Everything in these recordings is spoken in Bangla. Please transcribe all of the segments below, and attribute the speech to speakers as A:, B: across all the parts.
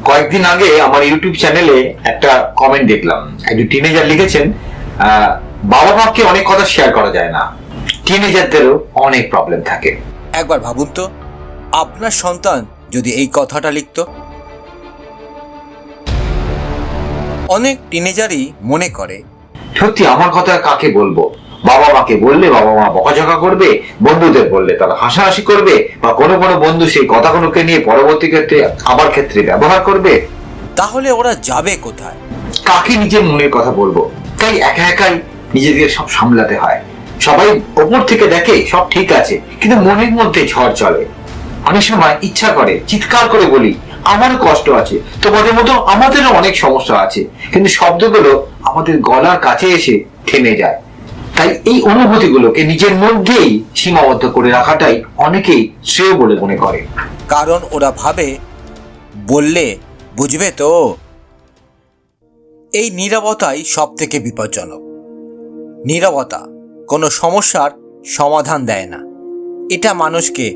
A: কয়েকদিন আগে আমার ইউটিউব চ্যানেলে একটা কমেন্ট দেখলাম, একজন টিনেজার লিখেছেন, বাবা মাকে অনেক কথা শেয়ার করা যায় না, টিনেজারদেরও অনেক প্রবলেম থাকে।
B: একবার ভাবুন তো, আপনার সন্তান যদি এই কথাটা লিখত। অনেক টিনেজারই মনে করে,
A: সত্যি আমার কথা কাকে বলবো, বাবা মাকে বললে বাবা মা বকাঝকা করবে, বন্ধুদের বললে তারা হাসাহাসি করবে, বা কোনো কোনো বন্ধু সেই কথাগুলোকে নিয়ে পরবর্তী ক্ষেত্রে আবার ক্ষেত্রে ব্যবহার করবে।
B: তাহলে ওরা যাবে কোথায়?
A: কাকে নিজের মনের কথা বলবো? তাই একা একাই নিজেদের সব সামলাতে হয়। সবাই ওপর থেকে দেখে সব ঠিক আছে, কিন্তু মনের মধ্যে ঝড় চলে। অনেক সময় ইচ্ছা করে চিৎকার করে বলি, আমারও কষ্ট আছে, তোমাদের মতো আমাদেরও অনেক সমস্যা আছে, কিন্তু শব্দগুলো আমাদের গলার কাছে এসে থেমে যায়। তাই এই অনুভূতিগুলোকে নিজের মধ্যেই সীমাবদ্ধ করে রাখাটাই অনেকেই শ্রেয় বলে মনে করে।
B: কারণ ওরা ভাবে বললে বুঝবে তো। এই নীরবতাই সব থেকে বিপজ্জনক। নীরবতা কোনো সমস্যার সমাধান দেয় না, এটা মানুষকে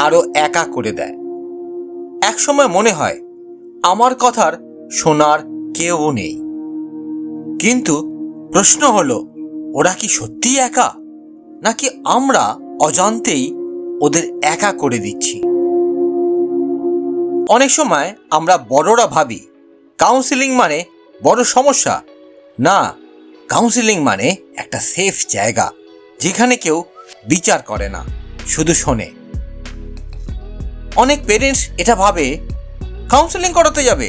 B: আরো একা করে দেয়। একসময় মনে হয় আমার কথার শোনার কেউ নেই, কিন্তু প্রশ্ন হলো, ওরা কি সত্যিই একা, নাকি আমরা অজান্তেই ওদের একা করে দিচ্ছি? অনেক সময় আমরা বড়রা ভাবি কাউন্সেলিং মানে বড় সমস্যা। না, কাউন্সেলিং মানে একটা সেফ জায়গা, যেখানে কেউ বিচার করে না, শুধু শোনে। অনেক পেরেন্টস এটা ভাবে, কাউন্সেলিং করাতে যাবে,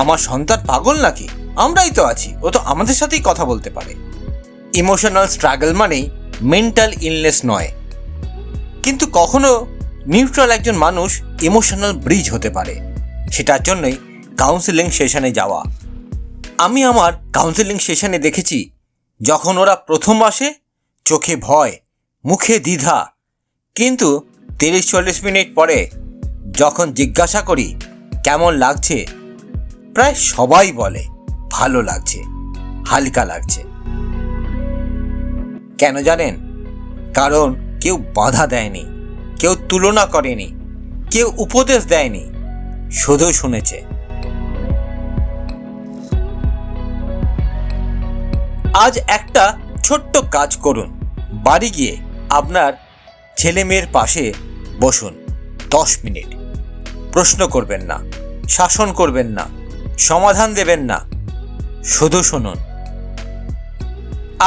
B: আমার সন্তান পাগল নাকি, আমরাই তো আছি, ও তো আমাদের সাথেই কথা বলতে পারে। ইমোশনাল স্ট্রাগল মানেই মেন্টাল ইলনেস নয়, কিন্তু কখনো নিউট্রাল একজন মানুষ ইমোশনাল ব্রিজ হতে পারে। সেটার জন্যই কাউন্সেলিং সেশনে যাওয়া। আমি আমার কাউন্সেলিং সেশনে দেখেছি, যখন ওরা প্রথম আসে চোখে ভয়, মুখে দ্বিধা, কিন্তু 30-40 মিনিট পরে যখন জিজ্ঞাসা করি কেমন লাগছে, প্রায় সবাই বলে ভালো লাগছে, হালকা লাগছে। কেন জানেন? কারণ কেউ বাধা দেয়নি, কেউ তুলনা করেনি, কেউ উপদেশ দেয়নি, শুধু শুনেছে। আজ একটা ছোট্ট কাজ করুন, বাড়ি গিয়ে আপনার ছেলে মেয়ের পাশে বসুন 10 মিনিট। প্রশ্ন করবেন না, শাসন করবেন না, সমাধান দেবেন না, শুধু শুনুন।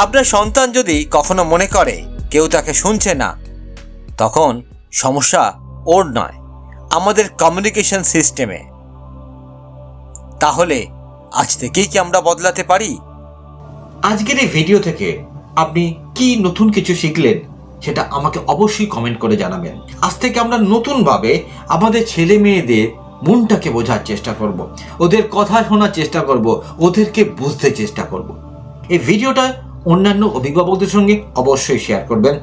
B: আপনার সন্তান যদি কখনো মনে করে কেউ তাকে শুনছে না, তখন সমস্যা ওর নয়, আমাদের কমিউনিকেশন সিস্টেমে। তাহলে আজ থেকেই কি আমরা বদলাতে পারি?
A: আজকের এই ভিডিও থেকে আপনি কি নতুন কিছু শিখলেন সেটা আমাকে অবশ্যই কমেন্ট করে জানাবেন। আজ থেকে আমরা নতুনভাবে আমাদের ছেলে মেয়েদের মনটাকে বোঝার চেষ্টা করব, ওদের কথা শোনার চেষ্টা করব, ওদেরকে বুঝতে চেষ্টা করব। এই ভিডিওটা অন্যান্য অভিভাবকদের সঙ্গে অবশ্যই শেয়ার করবেন।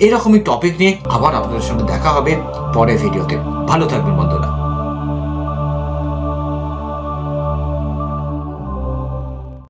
A: এরকমই টপিক নিয়ে আবার আপনাদের সঙ্গে দেখা হবে পরের ভিডিওতে। ভালো থাকবেন বন্ধুরা।